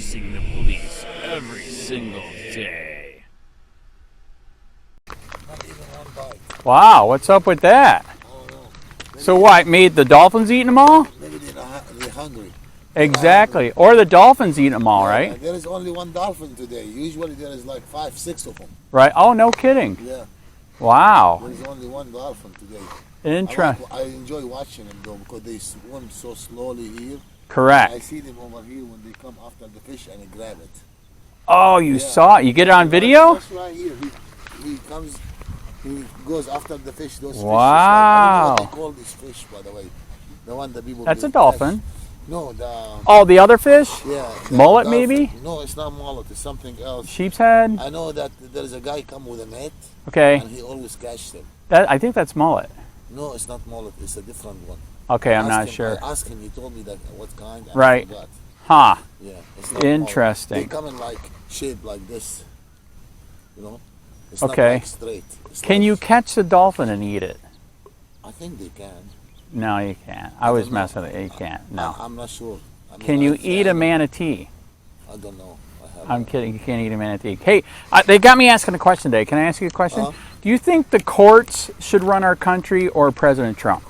chasing the police every single day. Not even one bite. Wow, what's up with that? I don't know. So what, made the dolphins eating them all? Maybe they're hungry. Exactly. Or the dolphins eating them all, right? There is only one dolphin today. Usually there is like 5, 6 of them. Right. Oh, no kidding. Yeah. Wow. There is only one dolphin today. Interesting. I enjoy watching them though because they swim so slowly here. Correct. I see them over here when they come after the fish and they grab it. Oh, you saw it? You get it on video? That's right here. He comes, he goes after the fish. Those fish. Wow. I don't know what they call this fish, by the way. The one that people. That's a dolphin. No, the. Oh, the other fish? Yeah. Mullet, maybe? No, it's not mullet. It's something else. Sheep's head? I know that there is a guy come with a net. Okay. And he always catch them. I think that's mullet. No, it's not mullet. It's a different one. Okay, I'm not sure. I asked him. He told me that what kind. And right. I forgot. Huh. Yeah. It's not interesting. Mullet. They come in like shaped like this. You know. It's okay. not like straight. It's can like, you catch the dolphin and eat it? I think they can. No, you can't. I was messing with it. You can't. No. I'm not sure. I mean, can you eat a manatee? I don't know. I'm kidding. You can't eat a manatee. Hey, they got me asking a question today. Can I ask you a question? Do you think the courts should run our country or President Trump?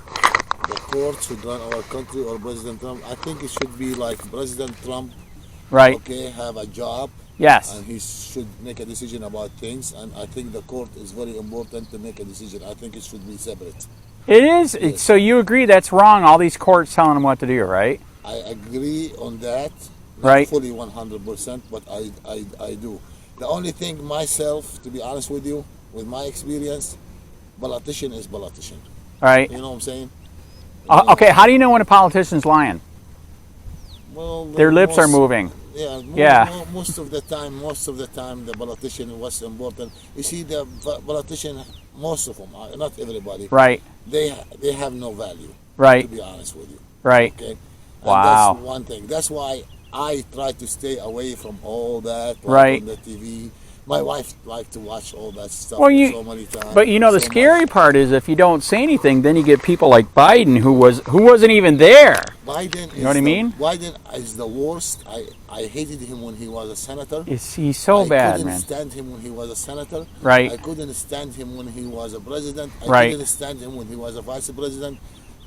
The courts should run our country or President Trump? I think it should be like President Trump. Right. Okay, have a job. Yes. And he should make a decision about things. And I think the court is very important to make a decision. I think it should be separate. It is? Yes. So you agree that's wrong, all these courts telling them what to do, right? I agree on that. Not right. fully 100%, but I do. The only thing myself, to be honest with you, with my experience, politician is politician. Right. You know what I'm saying? Okay, how do you know when a politician's lying? Well, their lips are moving. Yeah, most of the time, the politician was important. You see, the politician, most of them, not everybody. Right. They have no value. Right. To be honest with you. Right. Okay. And wow. That's one thing. That's why I try to stay away from all that. Right. On the TV. My wife likes to watch all that stuff so many times. But you know, the scary part is if you don't say anything, then you get people like Biden who wasn't even there. Biden, you know what I mean? Biden is the worst. I hated him when he was a senator. He's so bad, man. I couldn't stand him when he was a senator. Right. I couldn't stand him when he was a president. Right. I couldn't stand him when he was a vice president.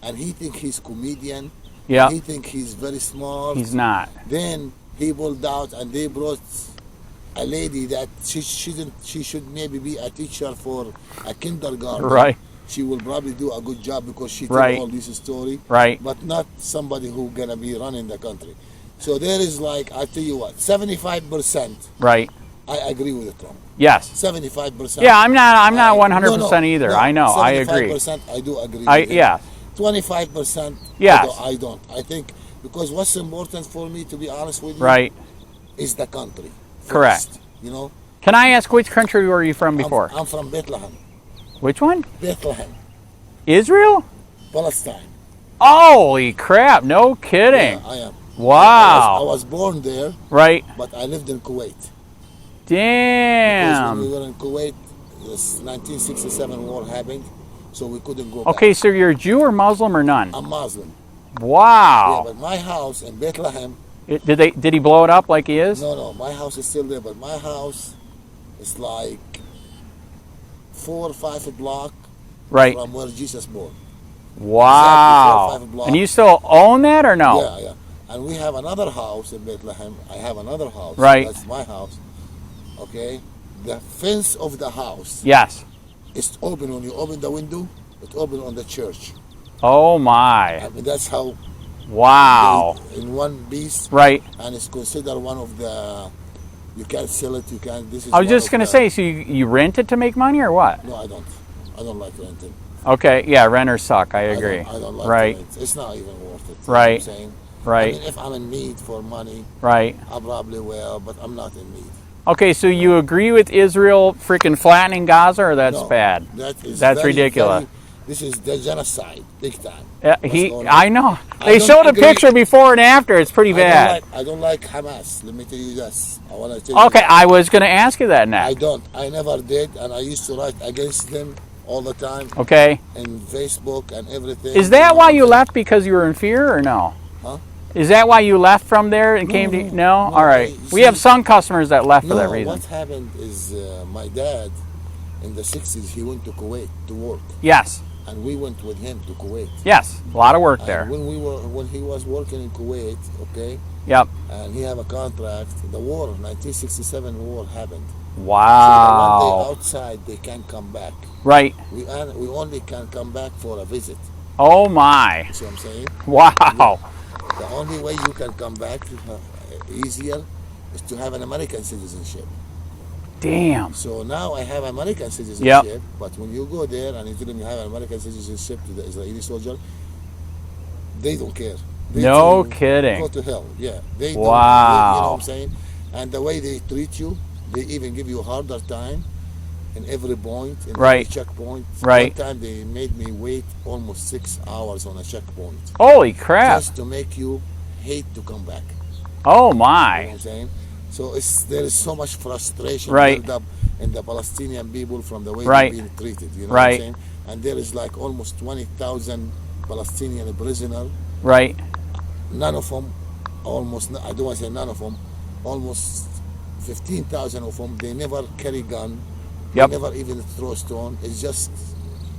And he think he's comedian. Yeah. He think he's very smart. He's not. Then he pulled out and they brought a lady that she should maybe be a teacher for a kindergarten. Right. She will probably do a good job because she right. told all this story. Right. But not somebody who gonna be running the country. So there is like, I tell you what, 75%. Right. I agree with Trump. Yes. 75%. Yeah, I'm not 100% either. No, I know. I agree. 75% I do agree with him. Yeah. 25%. Yes. I don't. I think because what's important for me, to be honest with you, right, is the country. First, correct. You know. Can I ask which country were you from before? I'm from Bethlehem. Which one? Bethlehem. Israel? Palestine. Holy crap! No kidding. Yeah, I am. Wow. I was born there. Right. But I lived in Kuwait. Damn. Because when we were in Kuwait, this 1967 war happened, so we couldn't go back. Okay, so you're a Jew or Muslim or none? I'm Muslim. Wow. Yeah, but my house in Bethlehem. Did he blow it up like he is? No, my house is still there, but my house is like 4 or 5 blocks right. from where Jesus born. Wow. Exactly 4 or 5 blocks. And you still own that or no? Yeah. And we have another house in Bethlehem. I have another house. Right. That's my house. Okay. The fence of the house. Yes. It's open. When you open the window, it's open on the church. Oh my. I mean, that's how. Wow. In one piece. Right. And it's considered one of the. You can't sell it. You can't. This is. I was just gonna say. So you rent it to make money or what? No, I don't. I don't like renting. Okay. Yeah. Renters suck. I agree. I don't like right. rent. It's not even worth it. Right. You know what I'm saying? Right. I mean, if I'm in need for money. Right. I probably will, but I'm not in need. Okay, so you agree with Israel freaking flattening Gaza, or that's bad? That's ridiculous. This is the genocide, big time. I know. They showed a picture before and after. It's pretty bad. I don't like Hamas. Let me tell you this. I want to tell you. Okay, I was going to ask you that next. I don't. I never did, and I used to write against them all the time. Okay. And Facebook and everything. Is that why you left? Because you were in fear, or no? Huh? Is that why you left from there and came to? No? All right. We have some customers that left for that reason. What happened is my dad, in the 60s, he went to Kuwait to work. Yes. And we went with him to Kuwait. Yes. A lot of work there. And when he was working in Kuwait, okay, Yep. and he had a contract, the war, 1967 war happened. Wow. So one day outside, they can't come back. Right. We only can come back for a visit. Oh my. You see what I'm saying? Wow. The only way you can come back easier is to have an American citizenship. Damn. So now I have American citizenship, but when you go there and you tell them you have an American citizenship to the Israeli soldier, they don't care. They No tell you, kidding. Go to hell. Yeah. They Wow. Don't, you know what I'm saying? And the way they treat you, they even give you a harder time in every point, in Right. every checkpoint. Right. One time they made me wait almost 6 hours on a checkpoint. Holy crap. Just to make you hate to come back. Oh You know what my. I'm saying? So there is so much frustration Right. built up in the Palestinian people from the way Right. they're being treated. You know Right. what I'm saying? And there is like almost 20,000 Palestinian prisoners. Right. None of them, I don't want to say none of them, almost 15,000 of them, they never carry gun. Yep. They never even throw stone. It's just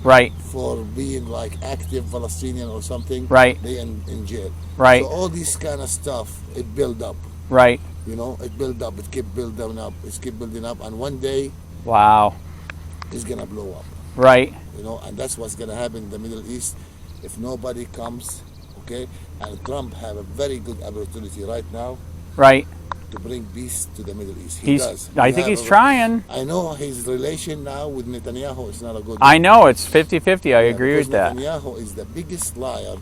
Right. for being like active Palestinian or something. Right. They in jail. Right. So all this kind of stuff, it build up. Right. You know, it build up. It keep building up. It keep building up, and one day Wow. it's gonna blow up. Right. You know, and that's what's gonna happen in the Middle East if nobody comes. Okay, and Trump have a very good opportunity right now Right. to bring peace to the Middle East. He does. I He think have he's a- trying. I know his relation now with Netanyahu is not a good. I know it's 50-50. I Yeah, agree with because that. Netanyahu is the biggest liar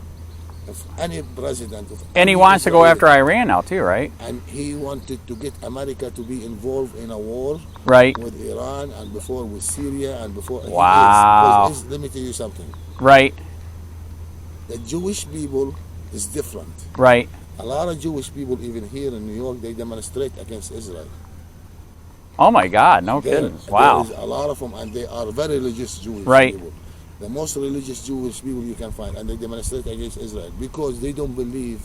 of any president. Of And he any wants to go Israeli. after Iran now too, right? And he wanted to get America to be involved in a war Right. with Iran and before with Syria and before. he is. Wow. Because let me tell you something. Right. The Jewish people is different. Right. A lot of Jewish people, even here in New York, they demonstrate against Israel. Oh my God. No kidding. Wow. There is a lot of them, and they are very religious Jewish Right. people. The most religious Jewish people you can find, and they demonstrate against Israel because they don't believe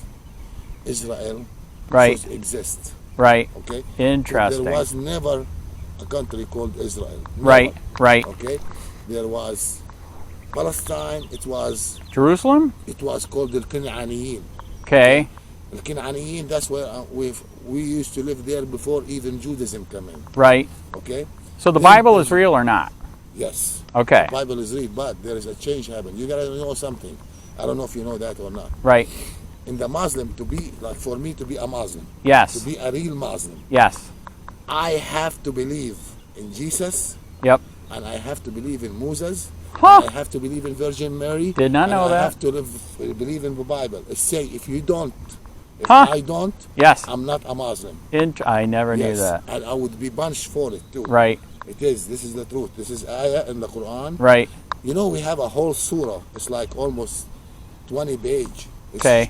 Israel Right. should exist. Right. Okay. Interesting. There was never a country called Israel. Never. Right. Right. Okay. There was Palestine. It was Jerusalem. called the Cananiyin. Okay. The Cananiyin. That's where we used to live there before even Judaism came in. Right. Okay. So the Bible is real or not? Yes. Okay. The Bible is real, but there is a change happened. You gotta know something. I don't know if you know that or not. Right. In the Muslim, to be like for me to be a Muslim, to Yes. be a real Muslim, Yes. I have to believe in Jesus, Yep. and I have to believe in Moses. Huh. I have to believe in Virgin Mary. Did not and know I that. have to believe in the Bible. It say if you don't, if Huh. I don't, Yes. I'm not a Muslim. I never knew Yes, that. and I would be punished for it too. Right. It is. This is the truth. This is ayah in the Quran. Right. You know, we have a whole surah. It's like almost 20 page. It's Okay.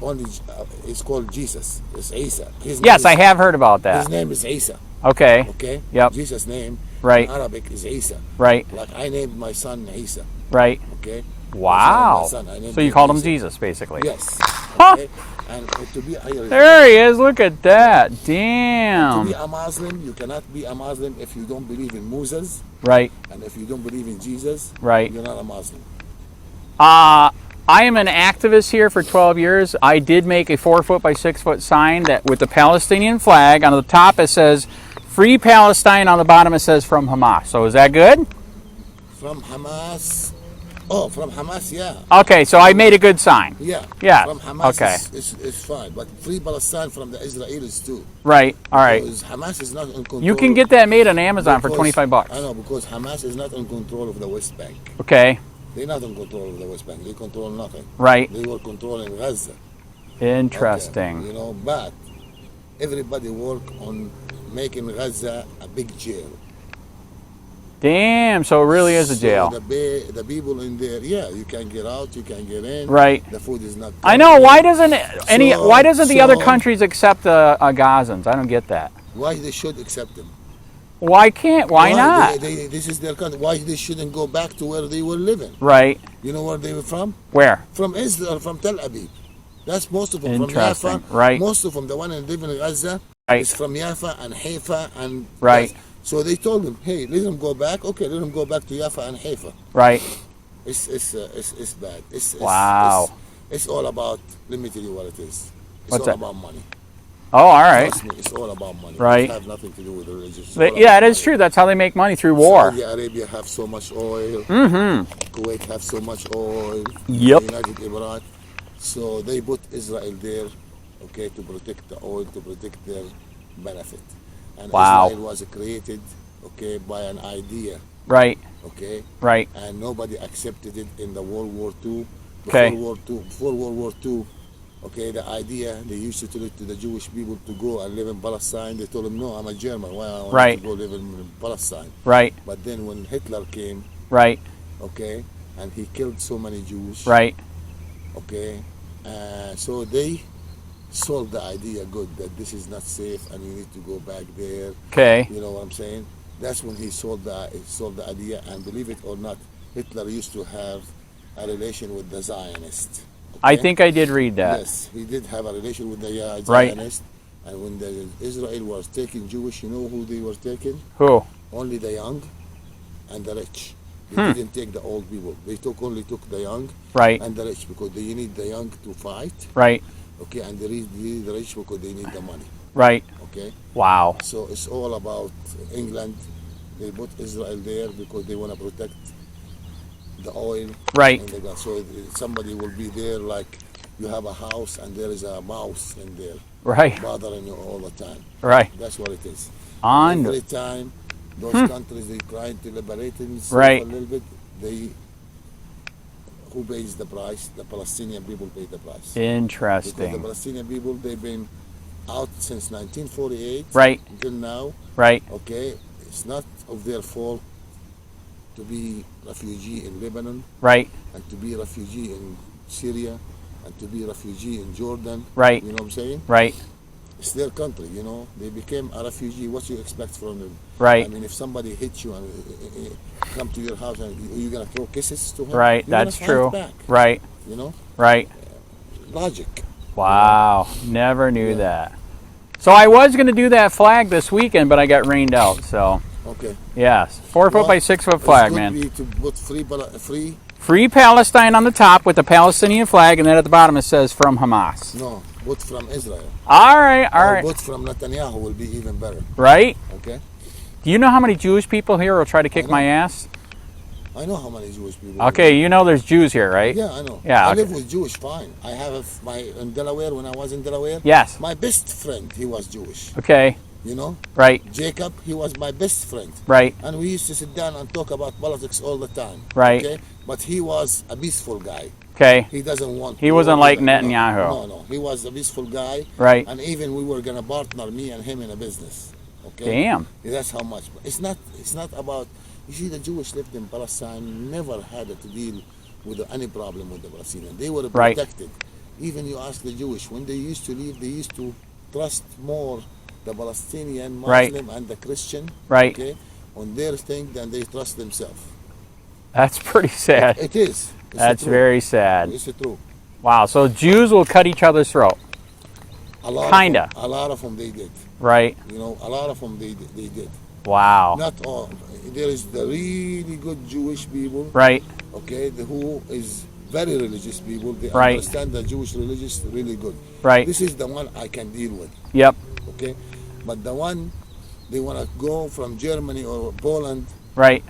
It's called Jesus. It's Isa. His Yes, name I have heard about His that. name is Isa. Okay. Okay. Yep. Jesus' name. Right. In Arabic is Isa. Right. Like I named my son Isa. Right. Okay. Wow. My son, I named So you him called him Isa. Jesus, basically. Yes. Huh. Okay. And to be There he is. Look at that. to be Damn. a Muslim, you cannot be a Muslim if you don't believe in Moses, Right. and if you don't believe in Jesus, Right. you're not a Muslim. I am an activist here for 12 years. I did make a 4-foot by 6-foot sign that with the Palestinian flag on the top. It says "Free Palestine." On the bottom it says "From Hamas." So is that good? From Hamas. Oh, from Hamas, yeah. Okay, so I made a good sign. Yeah. Yeah, From Hamas okay. is fine. But free Palestine from the Israelis too. Right. All right. Because Hamas is not in control. You can get that made on Amazon for because- 25 bucks. I know, because Hamas is not in control of the West Bank. Okay. They're not in control of the West Bank. They control nothing. Right. They were controlling Gaza. Interesting. Okay, you know, but everybody work on making Gaza a big jail. Damn. So it really is a So jail. the people in there, yeah, you can get out, you can get in. Right. The food is not. I know. Why doesn't So- Why doesn't the other so- countries accept the Gazans? I don't get that. Why they should accept them? Why can't? Why not? This is their country. Why they shouldn't go back to where they were living? Right. You know where they were from? Where? From Israel, from Tel Aviv. That's most of them from Interesting. Jaffa. Right. Most of them, the one in living in Gaza, Right. is from Jaffa and Haifa and Right. So they told him, hey, let them go back. Okay, let them go back to Jaffa and Haifa. Right. It's bad. Wow. It's all about. Let me tell you what it is. It's What's all that? about money. Oh, all right. Trust me, it's all about money. Right. It has nothing to do with religion. It's But, all yeah, it about is money. true. That's how they make money, through war. Saudi Arabia have so much oil. Mm-hmm. Kuwait have so much oil. Yep. United Emirates. So they put Israel there, okay, to protect the oil, to protect their benefit. And Wow. Israel was created, okay, by an idea, Right. okay, Right. and nobody accepted it in the World War II. Okay. Before World War II, okay, the idea, they used to tell it to the Jewish people to go and live in Palestine. They told them, no, I'm a German. Why I want Right. to go live in Palestine? Right. But then when Hitler came, Right. okay, and he killed so many Jews, Right. okay, so they sold the idea good that this is not safe and you need to go back there. Okay. You know what I'm saying? That's when he sold the idea, and believe it or not, Hitler used to have a relation with the Zionists. I okay? think I did read that. Yes, he did have a relation with the Right. Zionists. And when the Israel was taking Jewish, you know who they were taking? Who? Only the young and the rich. They Hmm. didn't take the old people. They only took the young Right. and the rich, because they need the young to fight. Right. Okay, and they need the rich because they need the money. Right. Okay, Wow. so it's all about England. They put Israel there because they want to protect the oil. Right. And the gas. So somebody will be there, like you have a house and there is a mouse in there Right. bothering you all the time. Right. That's what it is. On. Every time those countries they trying to liberate themselves Right. a little bit, who pays the price? The Palestinian people pay the price. Because the Interesting. Palestinian people, they've been out since 1948 Right. until now. Right. Okay, it's not of their fault to be refugee in Lebanon, Right. and to be refugee in Syria, and to be refugee in Jordan. Right. You know what I'm saying? Right. It's their country, you know. They became a refugee. What you expect from them? Right. I mean, if somebody hits you and come to your house, and you're gonna throw kisses to him? Right. You're That's gonna fight true. back, Right. you know, Right. logic. Wow. Never knew Yeah. that. So I was going to do that flag this weekend, but I got rained out. So, Okay. yes. 4 foot by 6 foot flag, It's good man. to put free. Free Palestine on the top with the Palestinian flag, and then at the bottom it says from Hamas. No, put from Israel. All right. All Or right. put from Netanyahu will be even better. Right? Okay. Do you know how many Jewish people here will try to kick my ass? I know how many Jewish people. Okay, you know there's Jews here, right? Yeah, I know. Yeah, I okay. live with Jewish, fine. I have in Delaware, when I was in Delaware. Yes. My best friend, he was Jewish. Okay. You know, Right. Jacob, he was my best friend. Right. And we used to sit down and talk about politics all the time. Right. Okay. But he was a peaceful guy. Okay. He doesn't want. He wasn't like no, Netanyahu. No. He was a peaceful guy. Right. And even we were gonna partner, me and him, in a business. Okay. Damn. That's how much. But it's not about. You see, the Jewish lived in Palestine, never had to deal with any problem with the Palestinians. They were Right. protected. Even you ask the Jewish, when they used to leave, they used to trust more the Palestinian Right. Muslim and the Christian, Right. okay, on their thing than they trust themselves. That's pretty sad. It is. It's That's the truth. very sad. It's the truth. Wow. So Jews will cut each other's throat. A lot Kinda. Of them, a lot of them they did. Right. You know, a lot of them they did. Wow. Not all. There is the really good Jewish people, Right. okay, who is very religious people. They Right. understand the Jewish religious really good. Right. This is the one I can deal with, Yep. okay? But the one they want to go from Germany or Poland Right.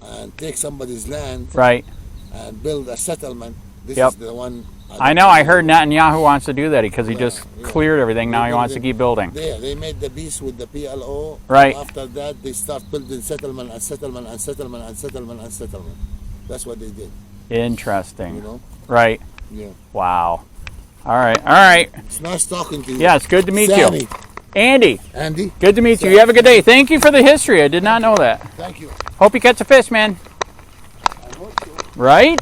and take somebody's land Right. and build a settlement, this Yep. is the one. I know. I heard Netanyahu wants to do that because he just Yeah. cleared everything. Now he They wants to keep building. They made the peace with the PLO. Right. After that, they start building settlement and settlement and settlement and settlement and settlement. That's what they did, Interesting. you know? Right. Yeah. Wow. All right. All right. It's nice talking to you. Yeah, it's good to meet Sammy. you. Andy, Andy, good to meet you. You have a good day. Thank you for the history. I did not know that. thank you. Hope you catch a fish, man. I hope so. Right?